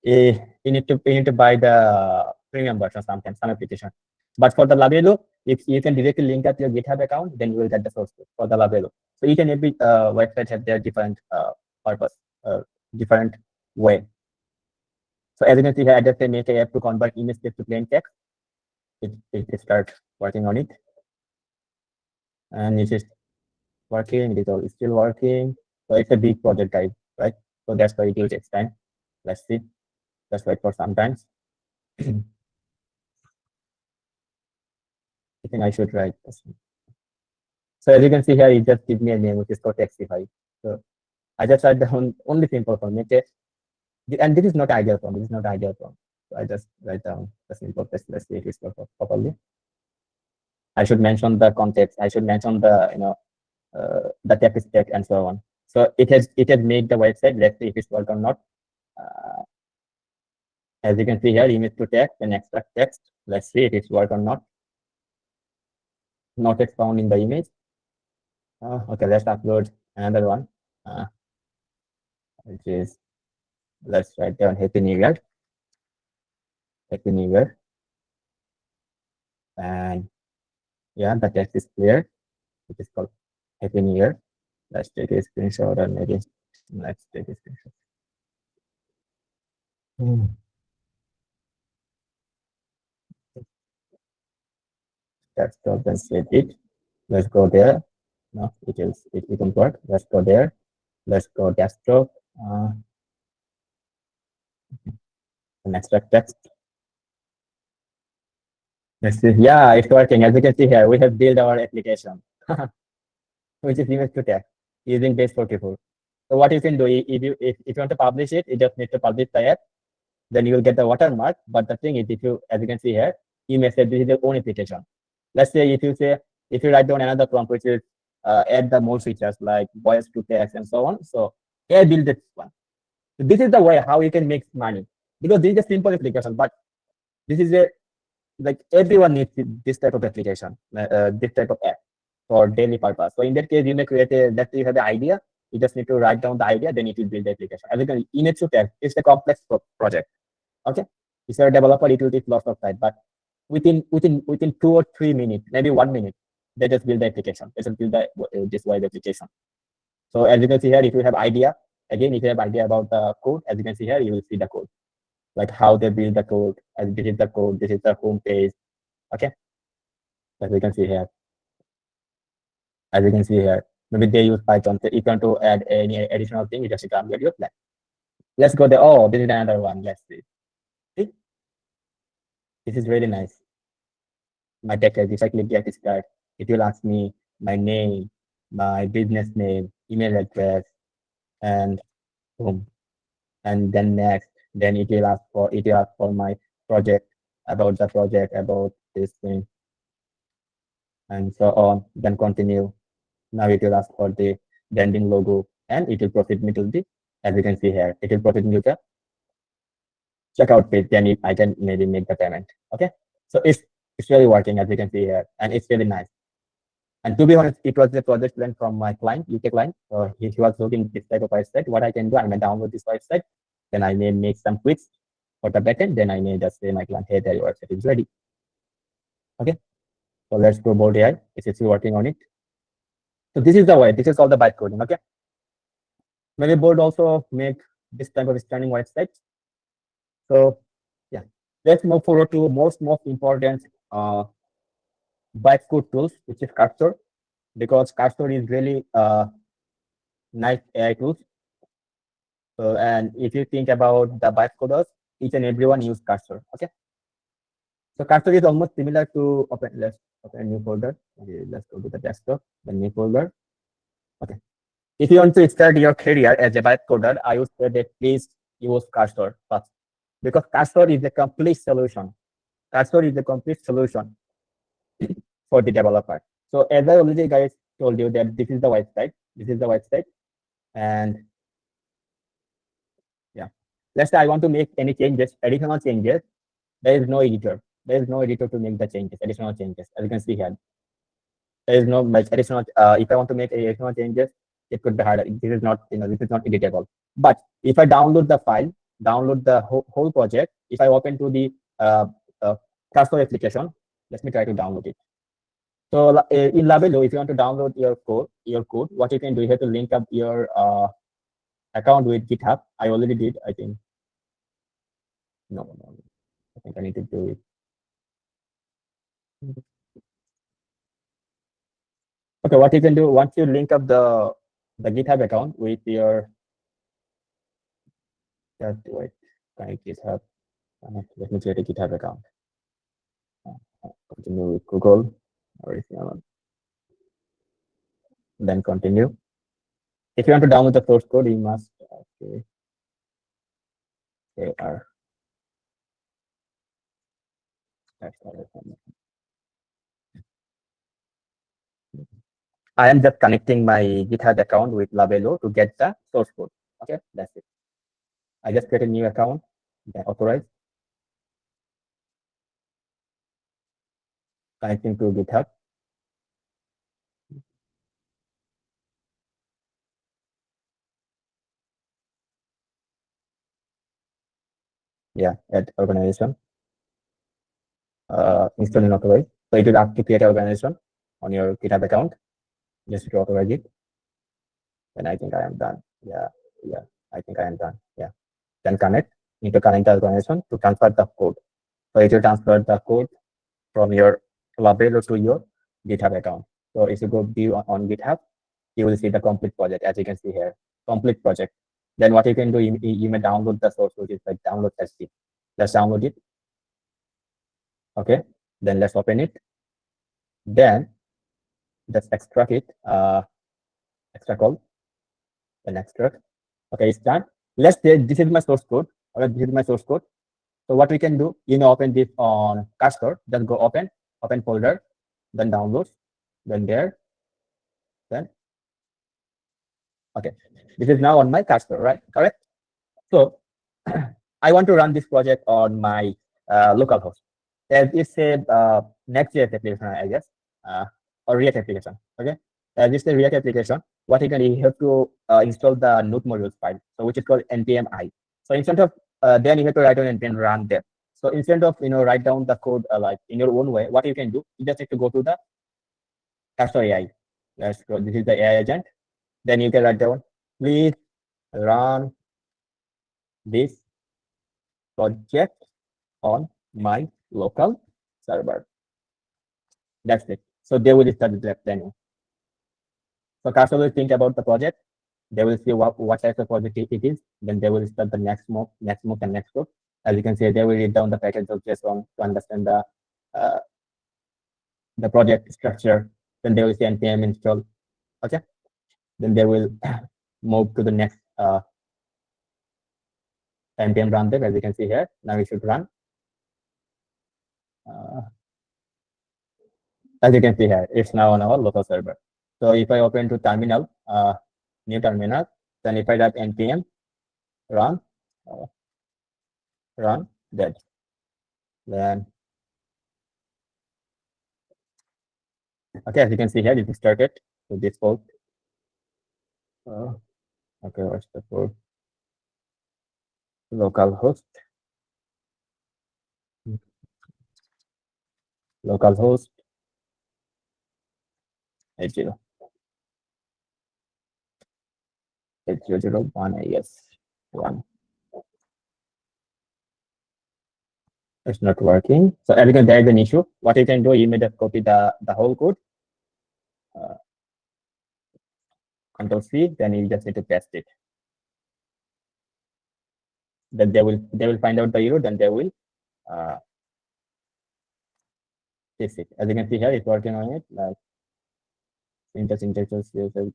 You need to buy the premium version sometimes, some application. But for the Labelo, if you can directly link up your GitHub account, then you will get the source code for the Labelo. So each and every website has their different purpose, different way. So as you can see here, I just make a app to convert image text to plain text. It start working on it. And it is working, it is all still working. So it's a big project, guys, right? So that's why it will take time. Let's see. Let's wait for some time. I think I should write this. So as you can see here, it just gives me a name, which is called Textify. So I just write down only simple form, okay? And this is not ideal form. This is not ideal form. So I just write down the simple text. Let's see if it's properly. I should mention the context. I should mention the the text stack and so on. So it has made the website. Let's see if it's worked or not. As you can see here, image to text and extract text. Let's see if it's worked or not. Not yet found in the image. Okay, let's upload another one. Which is, let's write down Happy New Year. Happy New Year. And yeah, the text is clear. It is called Happy New Year. Let's take a screenshot, or maybe let's take a screenshot. Desktop and save it. Let's go there. No, it won't work. Let's go there. Let's go desktop. And extract text. Let's see. Yeah, it's working. As you can see here, we have built our application, which is image to text using base 44. So what you can do, if you want to publish it, you just need to publish the app. Then you will get the watermark. But the thing is, as you can see here, you may say this is your own application. Let's say if you write down another prompt, which is add the more features like voice to text and so on. So here, build this one. So this is the way how you can make money, because this is a simple application, but this is like everyone needs this type of application, this type of app for daily purpose. So in that case, you may create let's say you have the idea, you just need to write down the idea, then it will build the application. As you can image to text, it's a complex project. Okay, if you're a developer, it will take lots of time, but within 2 or 3 minutes, maybe 1 minute, they just build the application. They just build this web application. So as you can see here, if you have idea, again, if you have idea about the code, as you can see here, you will see the code, like how they build the code. As this is the code, this is the home page. Okay, as you can see here. As you can see here, maybe they use Python. So if you want to add any additional thing, you just come get your plan. Let's go there. Oh, this is another one. Let's see. See? This is really nice. My text, if I click get start, it will ask me my name, my business name, email address, and boom. And then next, then it will ask for my project, about the project, about this thing, and so on. Then continue. Now it will ask for the branding logo, and it will proceed me to the, as you can see here, it will proceed me to the checkout page. Then I can maybe make the payment. Okay, so it's really working, as you can see here, and it's really nice. And to be honest, it was a project link from my client, UK client. So he was looking this type of website. What I can do, I may download this website, then I may make some tweaks for the backend, then I may just say my client, hey, there your website is ready. Okay. So let's go bold AI. It's still working on it. So this is the way. This is all the bytecoding. Okay. Maybe board also make this type of scanning website. So yeah, let's move forward to most important bytecode tools, which is Cursor, because Cursor is really nice AI tools. So and if you think about the bytecoders, each and everyone use Cursor. Okay. So Cursor is almost similar to open. Let's open a new folder. Okay, let's go to the desktop, the new folder. Okay. If you want to start your career as a bytecoder, I would say that please use Cursor first, because Cursor is a complete solution. Cursor is a complete solution for the developer. So as I already guys told you that this is the website. This is the website, and yeah, let's say I want to make any changes, additional changes. There is no editor. There is no editor to make the changes, additional changes. As you can see here, there is no like additional. If I want to make additional changes, it could be harder. This is not, this is not editable. But if I download the file, download the whole project, if I open to the Cursor application, let me try to download it. So in Labello, if you want to download your code, what you can do, you have to link up your account with GitHub. I already did, I think. No, I think I need to do it. Okay, what you can do, once you link up the GitHub account with your connect GitHub. Let me create a GitHub account. Continue with Google, or then continue. If you want to download the source code, you must I am just connecting my GitHub account with Labello to get the source code. Okay, that's it. I just create a new account, then authorize. Connecting to GitHub. Yeah, add organization. Install and authorize. So it will have to create an organization on your GitHub account. Just to authorize it. And I think I am done. Yeah, I think I am done. Yeah. Then connect. Need to connect the organization to transfer the code. So it will transfer the code from your Labello to your GitHub account. So if you go view on GitHub, you will see the complete project, as you can see here, complete project. Then what you can do, you may download the source, which is like download test. Let's download it. Okay, then let's open it. Then let's extract it. Extract all. Then extract. Okay, it's done. Let's say this is my source code. Okay, this is my source code. So what we can do, open this on Cursor. Just go open folder, then downloads, then there, then okay. This is now on my Cursor, right? Correct. So I want to run this project on my local host. As it's a Next.js application, I guess, or React application. Okay. As it's a React application, what you can do, you have to install the node modules file, so which is called npm i. So instead of then you have to write down and then run them. So instead of write down the code like in your own way, what you can do, you just have to go to the Cursor AI. Let's go. This is the AI agent. Then you can write down, please run this project on my local server. That's it. So they will start the planning. So Cursor will think about the project. They will see what type of project it is. Then they will start the next move, and next move. As you can see, they will read down the package of JSON to understand the project structure. Then they will say npm install. Okay. Then they will move to the next npm run there. As you can see here, now we should run. As you can see here, it's now on our local server. So if I open to terminal, new terminal, then if I type npm run that, then Okay, as you can see here, it started to default. Okay, what's the code? Localhost. Localhost 80. 8001 yes 1. It's not working. So as you can, there is an issue. What you can do, you may just copy the whole code. Control C, then you just need to paste it. Then they will find out the error, then they will fix it. As you can see here, it's working on it, like syntax,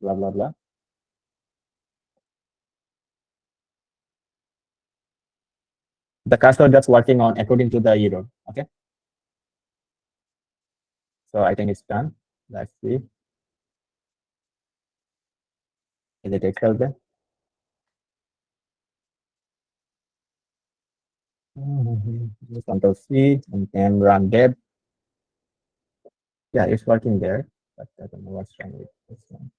blah blah blah. The cursor just working on according to the error. Okay. So I think it's done. Let's see. Is it Excel then? Control C and then run deb. Yeah, it's working there, but I don't know what's wrong with this one.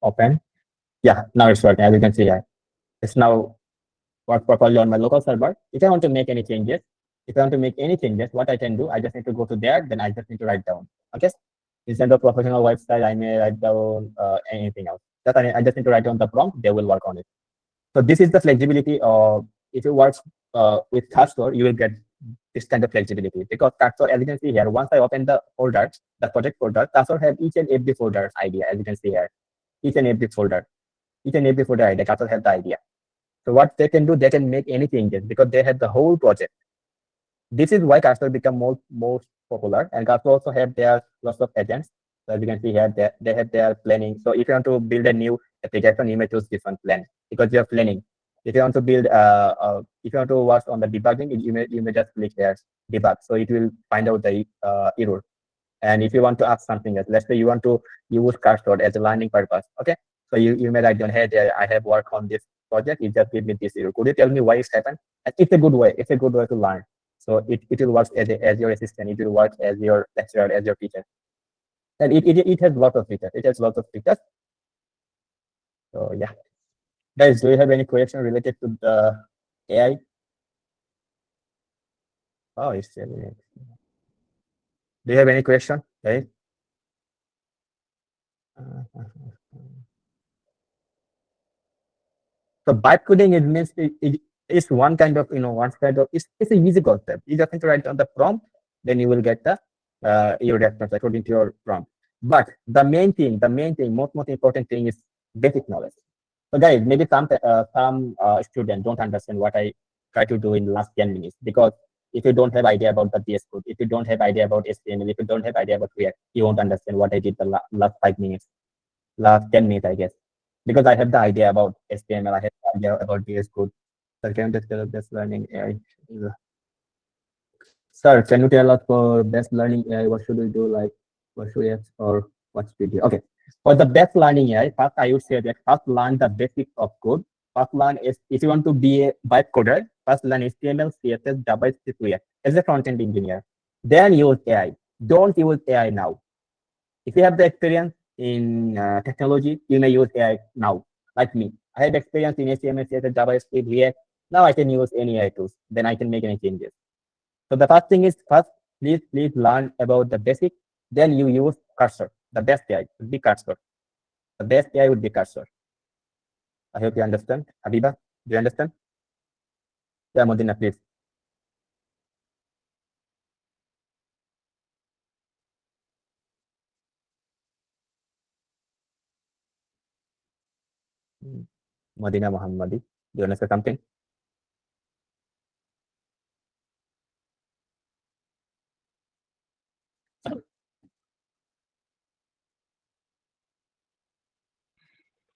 Open. Yeah, now it's working. As you can see here, it's now work properly on my local server. If I want to make any changes, what I can do, I just need to go to there, then I just need to write down. Okay. Instead of professional website, I may write down anything else. That I just need to write down the prompt, they will work on it. So this is the flexibility of, if you work with Cursor, you will get this kind of flexibility, because Cursor, as you can see here, once I open the folder, the project folder, Cursor have each and every folder idea, as you can see here, each and every folder idea, Cursor have the idea. So what they can do, they can make any changes because they have the whole project. This is why Cursor become more popular, and Cursor also have their lots of agents. So as you can see here, they have their planning. So if you want to build a new application, you may choose different plan because you are planning. If you want to build, if you want to work on the debugging, you may just click here, debug. So it will find out the error. And if you want to ask something else, let's say you want to use Cursor as a learning purpose, okay? So you may write down, hey, I have worked on this project. It just gave me this error. Could you tell me why it's happened? And it's a good way. It's a good way to learn. So it will work as your assistant. It will work as your lecturer, as your teacher. And it has lots of features. It has lots of features. So yeah. Guys, do you have any question related to the AI? Oh, it's 7 minutes. Do you have any question, guys? So byte coding, it means it's one kind of, it's a easy concept. You just need to write on the prompt, then you will get the your response according to your prompt. But the main thing, most important thing is basic knowledge. So guys, maybe some students don't understand what I try to do in the last 10 minutes, because if you don't have idea about the VS Code, if you don't have idea about HTML, if you don't have idea about React, you won't understand what I did the last 5 minutes, last 10 minutes, I guess. Because I have the idea about HTML, I have the idea about VS Code. So can you tell us best learning AI? Sir, can you tell us for best learning AI, what should we do? Like, what should we ask or watch video? Okay. For the best learning AI, first I would say that first learn the basics of code. First learn is, if you want to be a byte coder, first learn HTML, CSS, JavaScript, React as a front-end engineer. Then use AI. Don't use AI now. If you have the experience in technology, you may use AI now, like me. I have experience in HTML, CSS, JavaScript, React. Now I can use any AI tools. Then I can make any changes. So the first thing is, please learn about the basic. Then you use Cursor. The best AI would be Cursor. The best AI would be Cursor. I hope you understand. Habiba, do you understand? Yeah, Modina, please. Modina Muhammadi, do you understand something?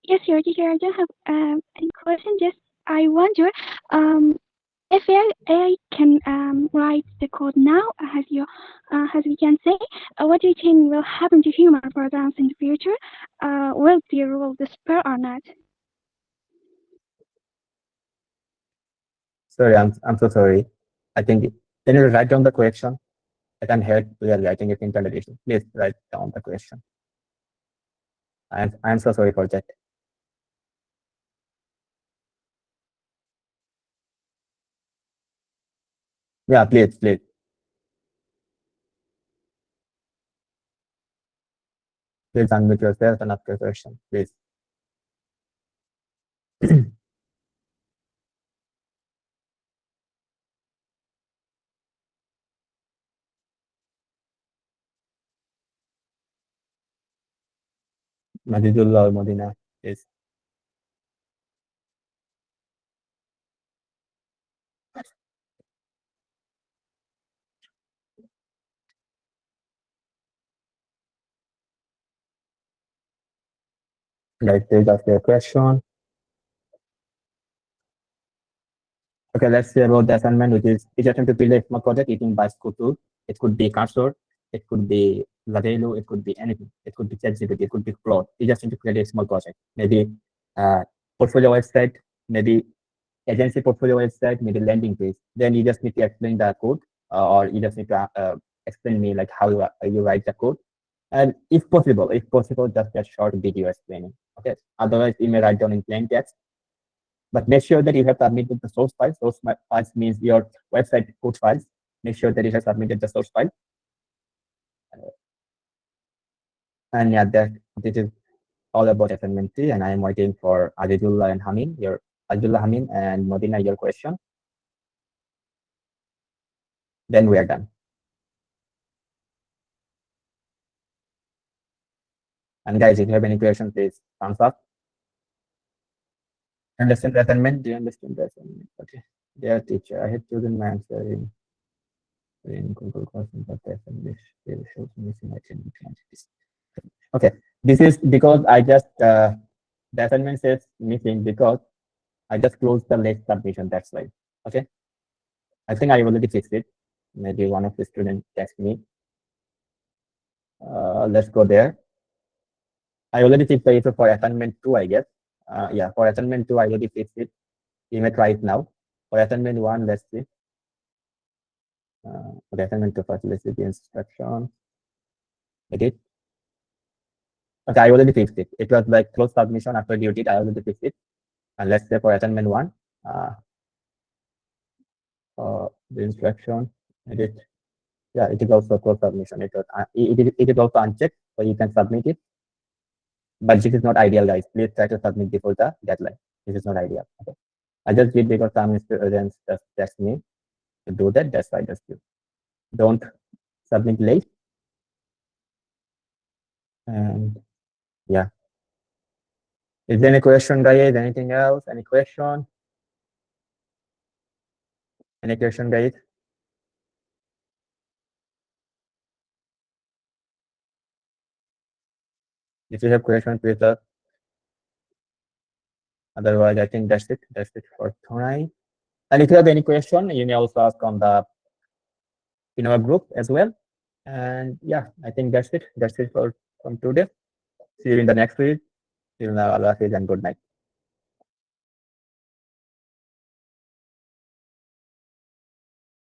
Yes, your teacher. I don't have any question. Just I wonder, if AI can write the code now, as we can say, what do you think will happen to human programs in the future? Will they rule despair or not? Sorry, I'm so sorry. I think, can you write down the question? I can hear clearly. I think it's internet issue. Please write down the question. I'm so sorry for that. Yeah, please. Please unmute yourself and ask your question, please. Majidullah or Modina, please. Guys, please ask your question. Okay, let's see about the assignment, which is each attempt to build a small project using bicycle tool. It could be cursor, it could be Lavelo, it could be anything. It could be ChatGPT, it could be Claude. You just need to create a small project. Maybe portfolio website, maybe agency portfolio website, maybe landing page. Then you just need to explain the code, or you just need to explain me like how you write the code. And if possible, just a short video explaining. Okay. Otherwise, you may write down in plain text. But make sure that you have submitted the source file. Source files means your website code files. Make sure that you have submitted the source file. And yeah, this is all about assignment 3. And I am waiting for Azizullah and Hamim, and Modina, your question. Then we are done. And guys, if you have any questions, please thumbs up. Understand the assignment? Do you understand the assignment? Okay. Dear teacher, I have chosen my answer in Google Classroom, but the assignment shows missing item. Okay. This is because I just the assignment says missing because I just closed the late submission. That's why. Okay. I think I already fixed it. Maybe one of the students text me. Let's go there. I already fixed the issue for assignment 2, I guess. Yeah, for assignment 2, I already fixed it. You may try it now. For assignment 1, let's see. For assignment 2 first, let's see the instruction. Edit. Okay, I already fixed it. It was like close submission after due date. I already fixed it. And let's say for assignment 1, the instruction, edit. Yeah, it is also close submission. It is also unchecked, so you can submit it. But this is not ideal, guys. Please try to submit before the deadline. This is not ideal. Okay. I just did because some students just text me to do that. That's why I just do. Don't submit late. And yeah. Is there any question, guys? Anything else? Any question? Any question, guys? If you have questions, please ask. Otherwise, I think that's it. That's it for tonight. And if you have any question, you may also ask on the in our group as well. And yeah, I think that's it. That's it from today. See you in the next week. Till now, Allah Hafiz and good night.